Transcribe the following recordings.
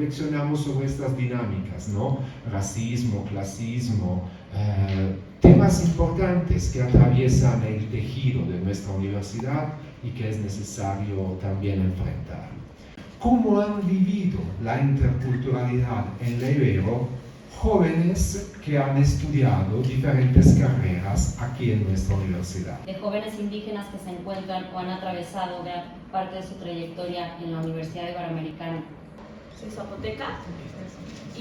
reflexionamos sobre estas dinámicas, ¿no? Racismo, clasismo, temas importantes que atraviesan el tejido de nuestra universidad y que es necesario también enfrentar. ¿Cómo han vivido la interculturalidad en la Ibero jóvenes que han estudiado diferentes carreras aquí en nuestra universidad? De jóvenes indígenas que se encuentran o han atravesado gran parte de su trayectoria en la Universidad Iberoamericana. Soy zapoteca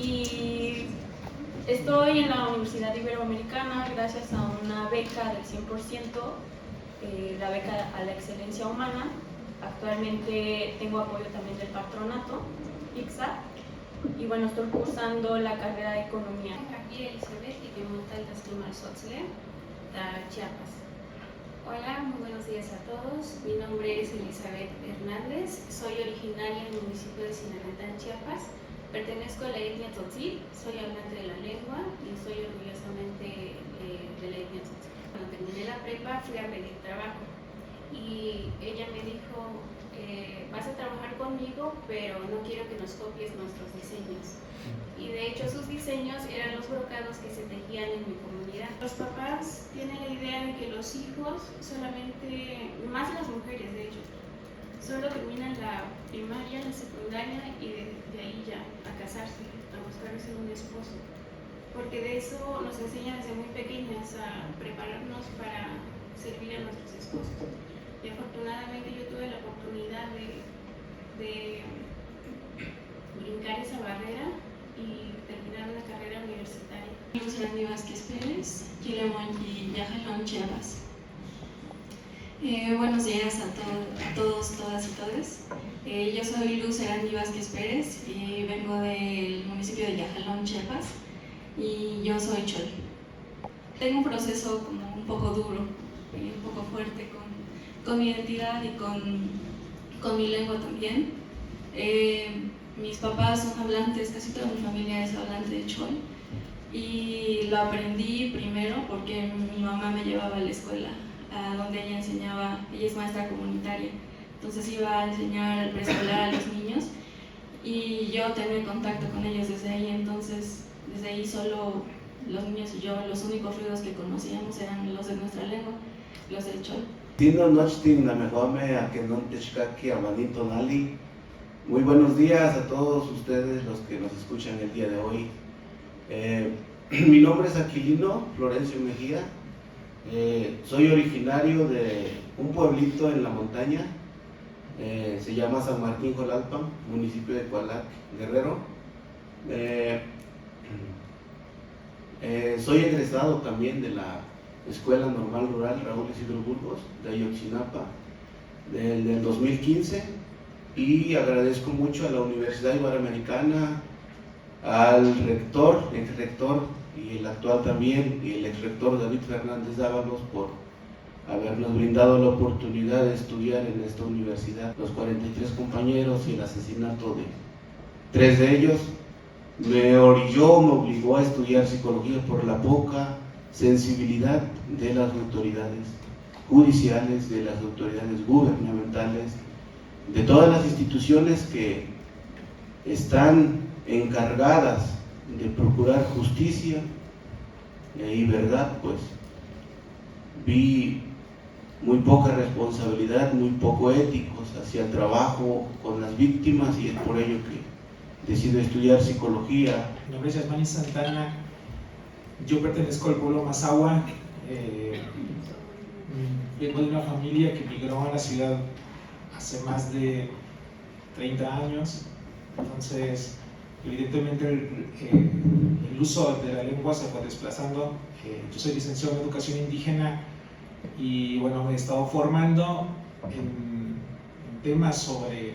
y estoy en la Universidad Iberoamericana gracias a una beca del 100%, la beca a la excelencia humana. Actualmente tengo apoyo también del patronato, ICSA, y bueno, estoy cursando la carrera de Economía. Aquí Elizabeth y me monta el Taslimar Sotzle, de Chiapas. Hola, muy buenos días a todos. Mi nombre es Elizabeth Hernández, soy originaria del municipio de Sinalantán, Chiapas. Pertenezco a la etnia Tzotzil, soy hablante de la lengua y soy orgullosamente de la etnia Tzotzil. Cuando terminé la prepa fui a pedir trabajo y ella me dijo, vas a trabajar conmigo, pero no quiero que nos copies nuestros diseños. Y de hecho sus diseños eran los brocados que se tejían en mi comunidad. Los papás tienen la idea de que los hijos solamente, más las mujeres de hecho, solo terminan la primaria, la secundaria y de ahí ya a casarse, a buscarse un esposo. Porque de eso nos enseñan desde muy pequeñas a prepararnos para servir a nuestros esposos. Y afortunadamente yo tuve la oportunidad de brincar esa barrera y terminar una carrera universitaria. Luz Erandi Vázquez Pérez, Chilemonyi, Yajalón, Chiapas. Buenos días a todos, todas y todes. Yo soy Luz Erandi Vázquez Pérez y vengo del municipio de Yajalón, Chiapas, y yo soy chol. Tengo un proceso como un poco duro y un poco fuerte con mi identidad y con mi lengua también. Mis papás son hablantes, casi toda mi familia es hablante de chol, y lo aprendí primero porque mi mamá me llevaba a la escuela, a donde ella enseñaba, ella es maestra comunitaria, entonces iba a enseñar al preescolar a los niños y yo tenía contacto con ellos desde ahí, entonces desde ahí solo los niños y yo, los únicos ruidos que conocíamos eran los de nuestra lengua, los del chol. Muy buenos días a todos ustedes los que nos escuchan el día de hoy. Mi nombre es Aquilino Florencio Mejía. Soy originario de un pueblito en la montaña, se llama San Martín Jolalpan, municipio de Cualac, Guerrero. Soy egresado también de la Escuela Normal Rural Raúl Isidro Burgos de Ayotzinapa del 2015, y agradezco mucho a la Universidad Iberoamericana, al rector, ex rector y el actual también, y el ex rector David Fernández Dávalos, por habernos brindado la oportunidad de estudiar en esta universidad. Los 43 compañeros y el asesinato de 3 de ellos me obligó a estudiar psicología por la poca sensibilidad de las autoridades judiciales, de las autoridades gubernamentales, de todas las instituciones que están encargadas de procurar justicia y verdad. Pues vi muy poca responsabilidad, muy poco éticos hacia el trabajo con las víctimas, y es por ello que decido estudiar psicología. Mi nombre es Yasmani Santana, yo pertenezco al pueblo Mazahua, vengo de una familia que migró a la ciudad hace más de 30 años, entonces evidentemente el uso de la lengua se fue desplazando. Yo soy licenciado en educación indígena y bueno, me he estado formando en temas sobre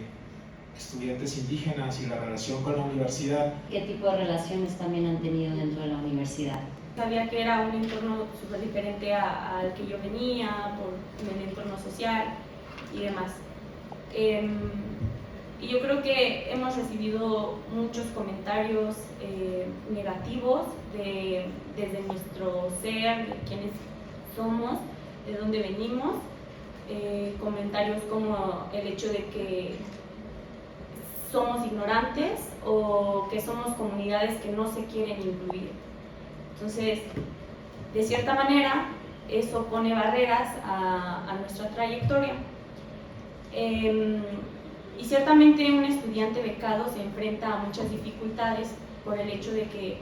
estudiantes indígenas y la relación con la universidad. ¿Qué tipo de relaciones también han tenido dentro de la universidad? Sabía que era un entorno súper diferente al que yo venía, por el entorno social y demás. Y yo creo que hemos recibido muchos comentarios negativos desde nuestro ser, de quiénes somos, de dónde venimos. Comentarios como el hecho de que somos ignorantes o que somos comunidades que no se quieren incluir. Entonces, de cierta manera, eso pone barreras a nuestra trayectoria. Y ciertamente un estudiante becado se enfrenta a muchas dificultades por el hecho de que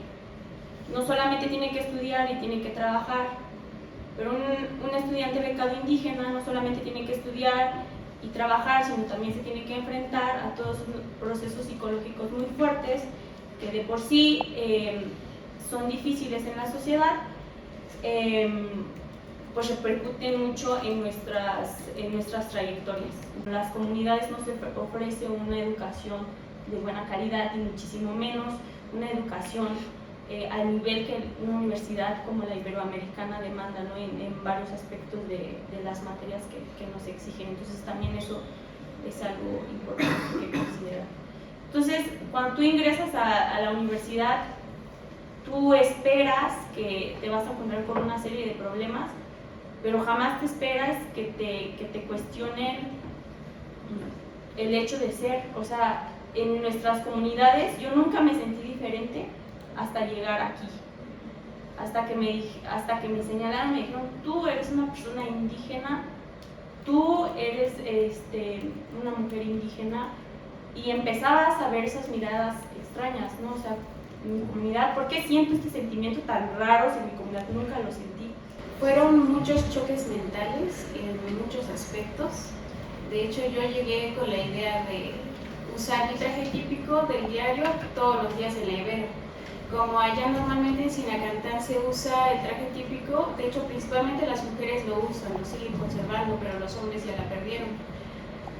no solamente tiene que estudiar y tiene que trabajar, pero un estudiante becado indígena no solamente tiene que estudiar y trabajar, sino también se tiene que enfrentar a todos procesos psicológicos muy fuertes que de por sí son difíciles en la sociedad, pues repercuten mucho en nuestras trayectorias. En las comunidades no se ofrece una educación de buena calidad y muchísimo menos una educación al nivel que una universidad como la Iberoamericana demanda, ¿no? en varios aspectos de las materias que nos exigen. Entonces también eso es algo importante que considerar. Entonces, cuando tú ingresas a la universidad, tú esperas que te vas a encontrar con una serie de problemas, pero jamás te esperas que te cuestionen el hecho de ser. O sea, en nuestras comunidades yo nunca me sentí diferente hasta llegar aquí, hasta que me señalaron, me dijeron, tú eres una persona indígena, tú eres una mujer indígena, y empezabas a ver esas miradas extrañas, ¿no? O sea, en mi comunidad, ¿por qué siento este sentimiento tan raro si en mi comunidad nunca lo sentí? Fueron muchos choques mentales en muchos aspectos. De hecho, yo llegué con la idea de usar mi traje típico del diario todos los días en la Ibero. Como allá normalmente en Sinacantán se usa el traje típico, de hecho principalmente las mujeres lo usan, lo siguen conservando, pero los hombres ya la perdieron.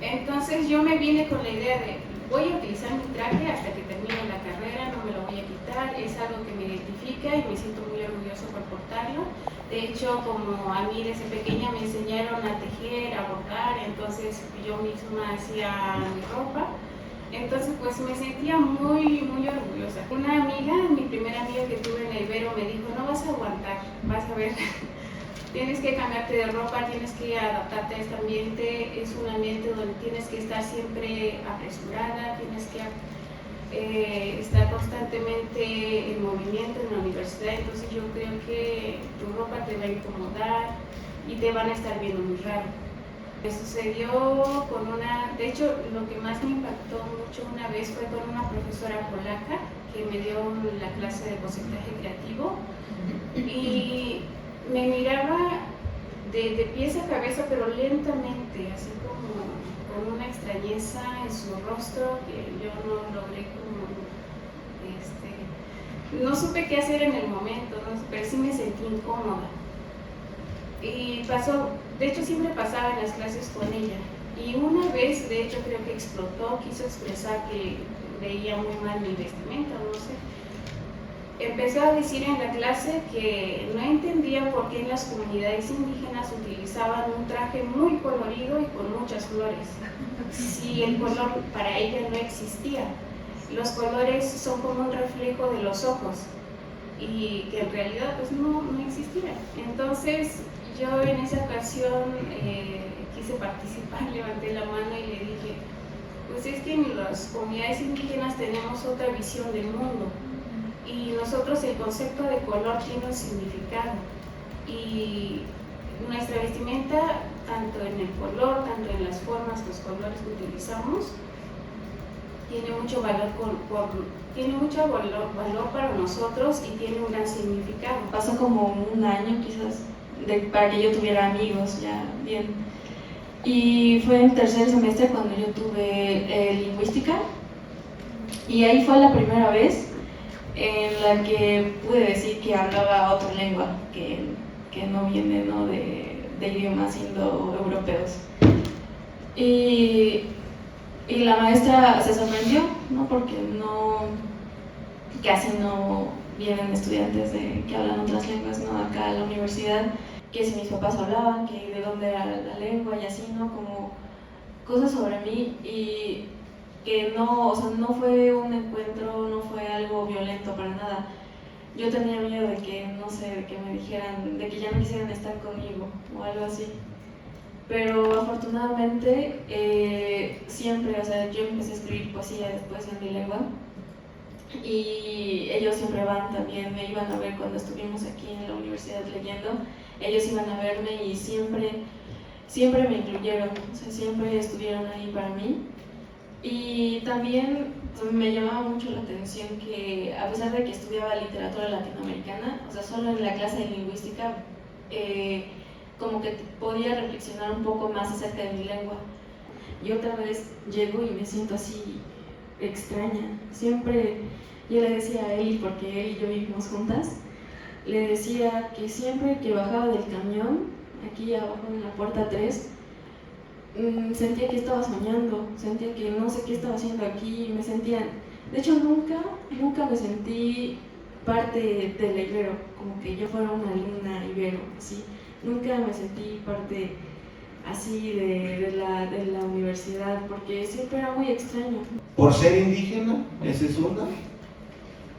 Entonces yo me vine con la idea de voy a utilizar mi traje hasta que termine la carrera, no me lo voy a quitar, es algo que me identifica y me siento muy orgulloso por portarlo. De hecho, como a mí desde pequeña me enseñaron a tejer, a bordar, entonces yo misma hacía mi ropa. Entonces pues me sentía muy, muy orgullosa. Una amiga, mi primera amiga que tuve en la Ibero, me dijo, no vas a aguantar, vas a ver, tienes que cambiarte de ropa, tienes que adaptarte a este ambiente, es un ambiente donde tienes que estar siempre apresurada, tienes que estar constantemente en movimiento en la universidad, entonces yo creo que tu ropa te va a incomodar y te van a estar viendo muy raro. Me sucedió con de hecho lo que más me impactó mucho una vez fue con una profesora polaca que me dio la clase de porcentaje creativo y me miraba de pies a cabeza pero lentamente, así como con una extrañeza en su rostro que yo no logré no supe qué hacer en el momento, ¿no? Pero sí me sentí incómoda. Y pasó, de hecho siempre pasaba en las clases con ella. Y una vez, de hecho creo que explotó, quiso expresar que veía muy mal mi vestimenta, no sé. Empezó a decir en la clase que no entendía por qué en las comunidades indígenas utilizaban un traje muy colorido y con muchas flores, si el color para ella no existía. Los colores son como un reflejo de los ojos y que en realidad pues no existían. Entonces yo en esa ocasión quise participar, levanté la mano y le dije, pues es que en las comunidades indígenas tenemos otra visión del mundo y nosotros el concepto de color tiene un significado y nuestra vestimenta, tanto en el color, tanto en las formas, los colores que utilizamos, tiene mucho valor, valor para nosotros y tiene un gran significado. Pasó como un año quizás para que yo tuviera amigos ya bien. Y fue en tercer semestre cuando yo tuve lingüística y ahí fue la primera vez en la que pude decir que hablaba otra lengua que no viene, ¿no? de idiomas indoeuropeos. Y la maestra se sorprendió, ¿no? Porque casi no vienen estudiantes que hablan otras lenguas, ¿no? Acá a la universidad, que si mis papás hablaban, que de dónde era la lengua y así, ¿no? Como cosas sobre mí y que no, o sea, no fue un encuentro, no fue algo violento para nada. Yo tenía miedo de que, no sé, de que me dijeran, de que ya no quisieran estar conmigo o algo así. pero afortunadamente siempre, o sea, yo empecé a escribir poesía después en mi lengua y ellos siempre van también, me iban a ver cuando estuvimos aquí en la universidad leyendo, ellos iban a verme y siempre me incluyeron, o sea, siempre estuvieron ahí para mí. Y también me llamaba mucho la atención que, a pesar de que estudiaba literatura latinoamericana, o sea, solo en la clase de lingüística, como que podía reflexionar un poco más acerca de mi lengua. Y otra vez llego y me siento así extraña. Siempre yo le decía a él, porque él y yo vivimos juntas, le decía que siempre que bajaba del camión, aquí abajo en la puerta 3, sentía que estaba soñando, sentía que no sé qué estaba haciendo aquí, me sentía... De hecho, nunca me sentí parte del Ibero, como que yo fuera una alumna Ibero, así. Nunca me sentí parte así de la universidad, porque siempre era muy extraño. Por ser indígena, esa es una.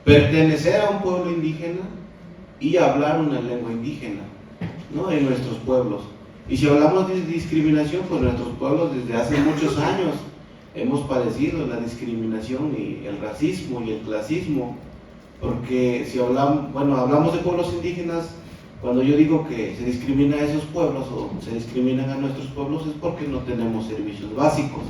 Pertenecer a un pueblo indígena y hablar una lengua indígena, ¿no? En nuestros pueblos. Y si hablamos de discriminación, pues nuestros pueblos desde hace muchos años hemos padecido la discriminación y el racismo y el clasismo, porque si hablamos de pueblos indígenas, cuando yo digo que se discrimina a esos pueblos o se discriminan a nuestros pueblos es porque no tenemos servicios básicos.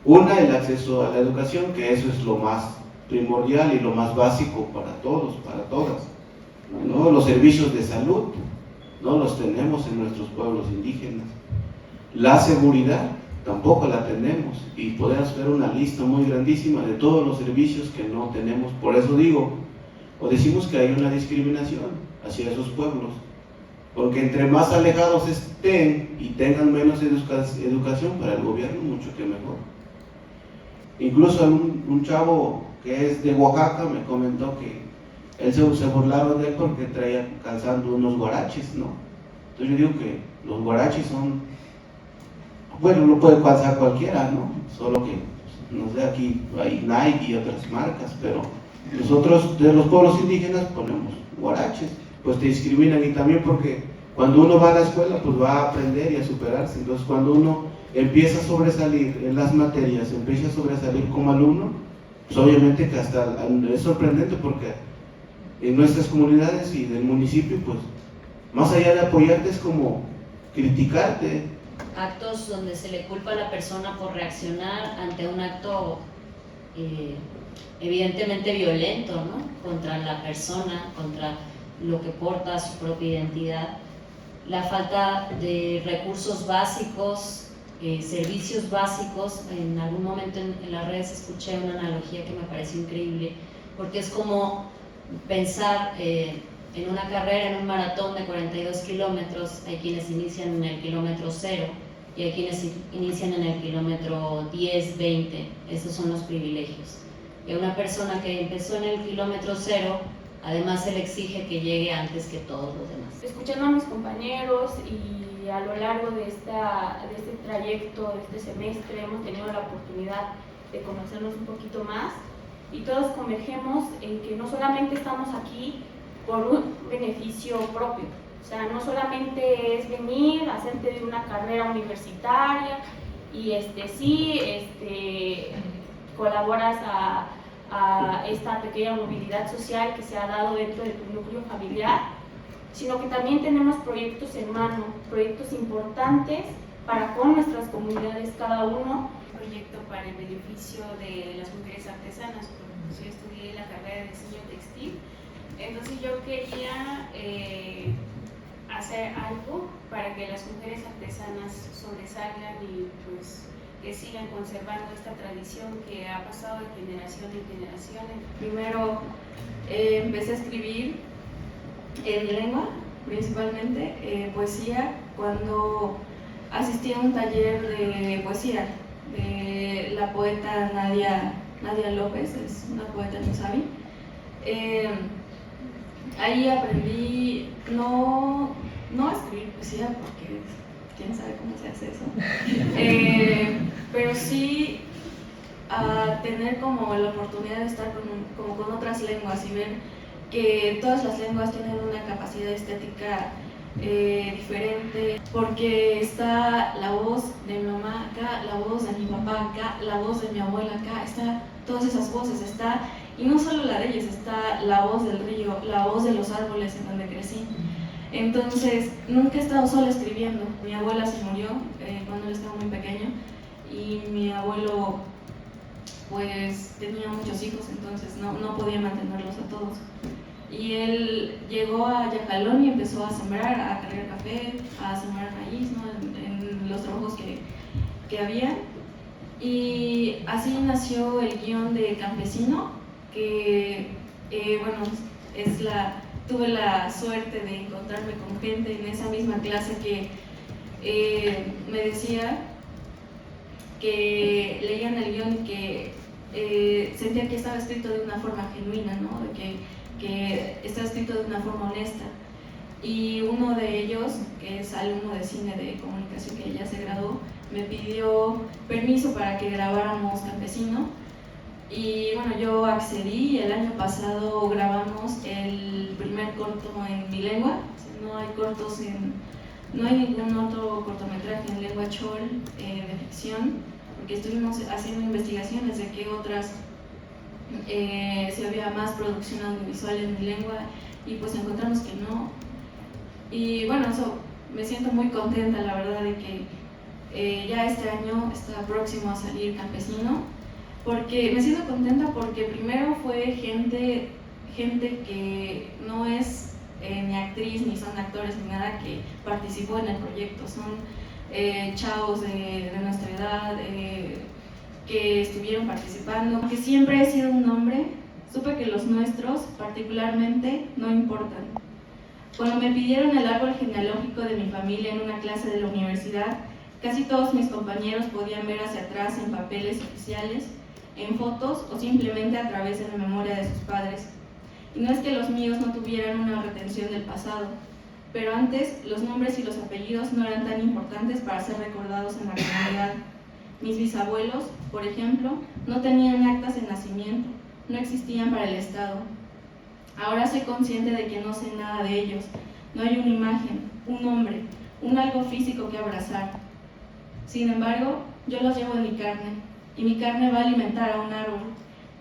Una, el acceso a la educación, que eso es lo más primordial y lo más básico para todos, para todas, ¿no? Los servicios de salud no los tenemos en nuestros pueblos indígenas. La seguridad tampoco la tenemos y podemos ver una lista muy grandísima de todos los servicios que no tenemos. Por eso digo, o decimos que hay una discriminación hacia esos pueblos, porque entre más alejados estén y tengan menos educación para el gobierno, mucho que mejor. Incluso un chavo que es de Oaxaca me comentó que él se burlaron de él porque traía calzando unos guaraches, ¿no? Entonces yo digo que los guaraches son, bueno, lo puede calzar cualquiera, ¿no? Solo que, no sé, aquí hay Nike y otras marcas, pero nosotros de los pueblos indígenas ponemos guaraches, pues te discriminan. Y también porque cuando uno va a la escuela, pues va a aprender y a superarse. Entonces cuando uno empieza a sobresalir en las materias, empieza a sobresalir como alumno, pues obviamente que hasta es sorprendente porque en nuestras comunidades y del municipio, pues, más allá de apoyarte es como criticarte. Actos donde se le culpa a la persona por reaccionar ante un acto evidentemente violento, ¿no? Contra la persona, contra lo que porta su propia identidad. La falta de recursos básicos, servicios básicos. En algún momento en las redes escuché una analogía que me pareció increíble, porque es como pensar en una carrera, en un maratón de 42 kilómetros, hay quienes inician en el kilómetro 0 y hay quienes inician en el kilómetro 10, 20, esos son los privilegios. Y a una persona que empezó en el kilómetro 0, además se le exige que llegue antes que todos los demás. Escuchando a mis compañeros y a lo largo de este trayecto, de este semestre, hemos tenido la oportunidad de conocernos un poquito más. Y todos convergemos en que no solamente estamos aquí por un beneficio propio, o sea, no solamente es venir, hacerte de una carrera universitaria y colaboras a esta pequeña movilidad social que se ha dado dentro de tu núcleo familiar, sino que también tenemos proyectos en mano, proyectos importantes para con nuestras comunidades cada uno. Proyecto para el beneficio de las mujeres artesanas, porque yo estudié la carrera de diseño textil, entonces yo quería hacer algo para que las mujeres artesanas sobresalgan y pues que sigan conservando esta tradición que ha pasado de generación en generación. Primero empecé a escribir en mi lengua, principalmente poesía, cuando asistí a un taller de poesía de la poeta Nadia López, es una poeta nusabi. Ahí aprendí no a escribir poesía, porque quién sabe cómo se hace eso, pero sí a tener como la oportunidad de estar con otras lenguas y ver que todas las lenguas tienen una capacidad estética diferente. porque está la voz de mi mamá acá, la voz de mi papá acá, la voz de mi abuela acá, está todas esas voces, está, y no solo la de ellos, está la voz del río, la voz de los árboles en donde crecí. Entonces, nunca he estado sola escribiendo. Mi abuela se murió cuando él estaba muy pequeño y mi abuelo pues tenía muchos hijos, entonces no podía mantenerlos a todos. Y él llegó a Yajalón y empezó a sembrar, a cargar café, a sembrar maíz, ¿no? en los trabajos que había. Y así nació el guión de Campesino, que bueno, tuve la suerte de encontrarme con gente en esa misma clase que me decía que leían el guión y que sentía que estaba escrito de una forma genuina, ¿no? que está escrito de una forma honesta. Y uno de ellos, que es alumno de cine de comunicación que ya se graduó, me pidió permiso para que grabáramos Campesino. Y bueno, yo accedí y el año pasado grabamos el primer corto en mi lengua. No hay cortos no hay ningún otro cortometraje en lengua chol de ficción, porque estuvimos haciendo investigaciones de qué otras si había más producción audiovisual en mi lengua y pues encontramos que no. Y bueno, eso me siento muy contenta, la verdad, de que ya este año está próximo a salir Campesino, porque me siento contenta porque primero fue gente que no es ni actriz ni son actores ni nada que participó en el proyecto, son chavos de nuestra edad que estuvieron participando, que siempre he sido un hombre, supe que los nuestros particularmente no importan. Cuando me pidieron el árbol genealógico de mi familia en una clase de la universidad, casi todos mis compañeros podían ver hacia atrás en papeles oficiales, en fotos o simplemente a través de la memoria de sus padres. Y no es que los míos no tuvieran una retención del pasado, pero antes los nombres y los apellidos no eran tan importantes para ser recordados en la comunidad. Mis bisabuelos, por ejemplo, no tenían actas de nacimiento, no existían para el Estado. Ahora soy consciente de que no sé nada de ellos. No hay una imagen, un nombre, un algo físico que abrazar. Sin embargo, yo los llevo en mi carne, y mi carne va a alimentar a un árbol,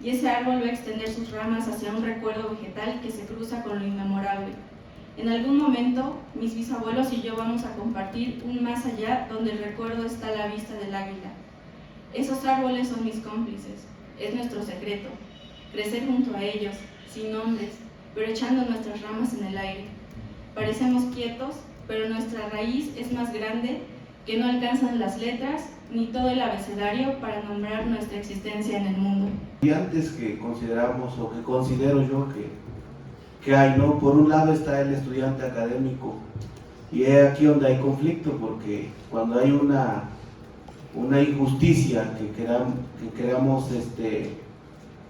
y ese árbol va a extender sus ramas hacia un recuerdo vegetal que se cruza con lo inmemorable. En algún momento, mis bisabuelos y yo vamos a compartir un más allá donde el recuerdo está a la vista del águila. Esos árboles son mis cómplices, es nuestro secreto, crecer junto a ellos, sin nombres, pero echando nuestras ramas en el aire. Parecemos quietos, pero nuestra raíz es más grande que no alcanzan las letras ni todo el abecedario para nombrar nuestra existencia en el mundo. Y antes que consideramos o que considero yo que hay, ¿no? Por un lado está el estudiante académico y es aquí donde hay conflicto, porque cuando hay una injusticia que queramos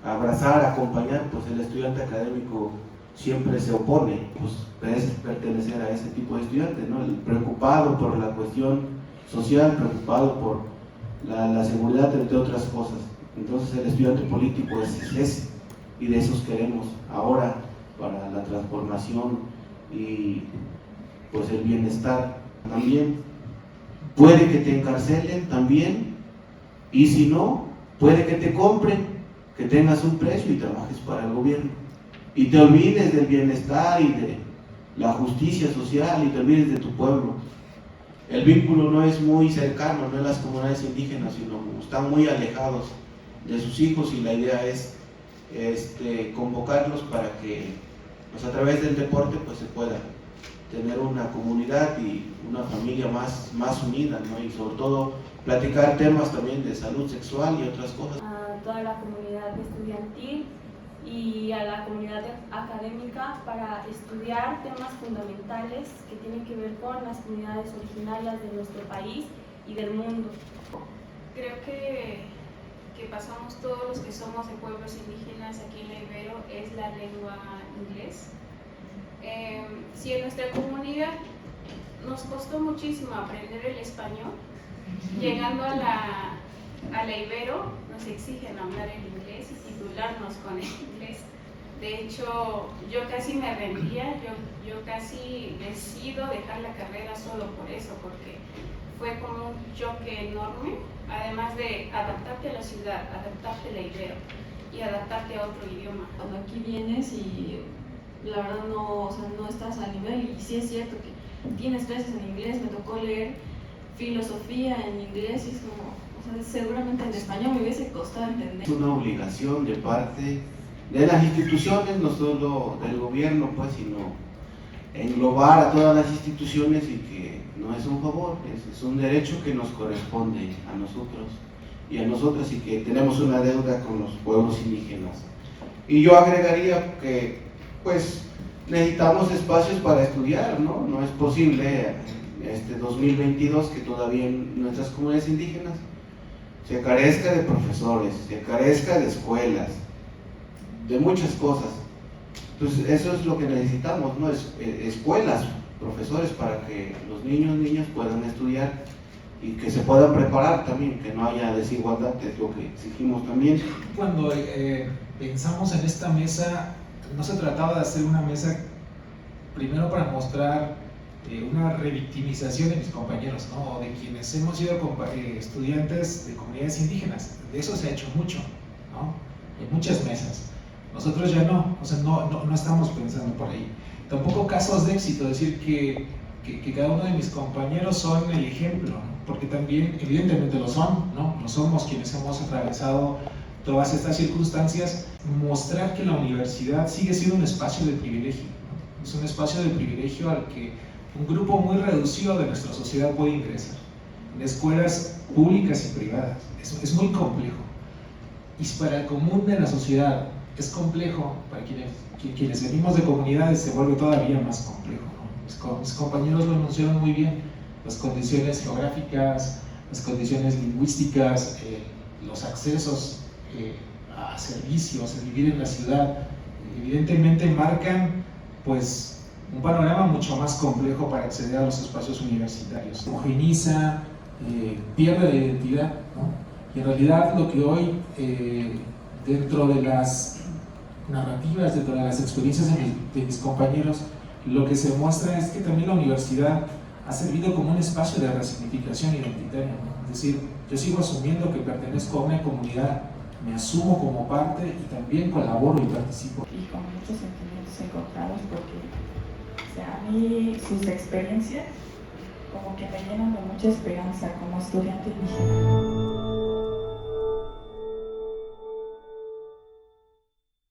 abrazar, acompañar, pues el estudiante académico siempre se opone, pues es pertenecer a ese tipo de estudiantes, ¿no? El preocupado por la cuestión social, preocupado por la seguridad, entre otras cosas. Entonces el estudiante político es ese, y de esos queremos ahora para la transformación y pues el bienestar. También puede que te encarcelen también, y si no, puede que te compren, que tengas un precio y trabajes para el gobierno y te olvides del bienestar y de la justicia social y te olvides de tu pueblo. El vínculo no es muy cercano, no en las comunidades indígenas, sino están muy alejados de sus hijos, y la idea es convocarlos para que pues, a través del deporte pues, se pueda tener una comunidad y una familia más unida, ¿no? Y sobre todo platicar temas también de salud sexual y otras cosas. A toda la comunidad estudiantil y a la comunidad académica para estudiar temas fundamentales que tienen que ver con las comunidades originarias de nuestro país y del mundo. Creo que pasamos todos los que somos de pueblos indígenas aquí en la Ibero es la lengua inglés. Si en nuestra comunidad nos costó muchísimo aprender el español, llegando a la Ibero nos exigen hablar el inglés y titularnos con el inglés. De hecho, yo casi me rendía, yo casi decido dejar la carrera solo por eso, porque fue como un choque enorme, además de adaptarte a la ciudad, adaptarte a la Ibero y adaptarte a otro idioma. Cuando aquí vienes y la verdad no, o sea, no estás al nivel, y sí es cierto que tienes clases en inglés, me tocó leer filosofía en inglés y es como, o sea, seguramente en español me hubiese costado entender. Es una obligación de parte de las instituciones, no solo del gobierno, pues, sino englobar a todas las instituciones, y que no es un favor, es un derecho que nos corresponde a nosotros y a nosotras, y que tenemos una deuda con los pueblos indígenas. Y yo agregaría que pues necesitamos espacios para estudiar, ¿no? No es posible este 2022 que todavía en nuestras comunidades indígenas se carezca de profesores, se carezca de escuelas, de muchas cosas. Entonces eso es lo que necesitamos, ¿no? Escuelas, profesores, para que los niños puedan estudiar y que se puedan preparar también, que no haya desigualdad, es lo que exigimos también. Cuando pensamos en esta mesa, no se trataba de hacer una mesa primero para mostrar una revictimización de mis compañeros, ¿no? O de quienes hemos sido estudiantes de comunidades indígenas. De eso se ha hecho mucho, ¿no? En muchas mesas. Nosotros ya no, o sea, no estamos pensando por ahí. Tampoco casos de éxito, decir que cada uno de mis compañeros son el ejemplo, ¿no? Porque también, evidentemente lo son, ¿no? Lo somos quienes hemos atravesado todas estas circunstancias. Mostrar que la universidad sigue siendo un espacio de privilegio, ¿no? Es un espacio de privilegio al que un grupo muy reducido de nuestra sociedad puede ingresar, en escuelas públicas y privadas. Es muy complejo. Y para el común de la sociedad es complejo, para quienes venimos de comunidades se vuelve todavía más complejo, ¿no? Mis compañeros lo enunciaron muy bien: las condiciones geográficas, las condiciones lingüísticas, los accesos a servicios, el vivir en la ciudad, evidentemente marcan pues un panorama mucho más complejo para acceder a los espacios universitarios. Homogeniza, pierde la identidad, ¿no? Y en realidad lo que hoy, dentro de las narrativas, dentro de las experiencias de mis compañeros, lo que se muestra es que también la universidad ha servido como un espacio de resignificación identitaria, ¿no? Es decir, yo sigo asumiendo que pertenezco a una comunidad, me asumo como parte y también colaboro y participo. Y con muchos sentimientos encontrados, porque o sea, a mí sus experiencias como que me llenan de mucha esperanza como estudiante indígena.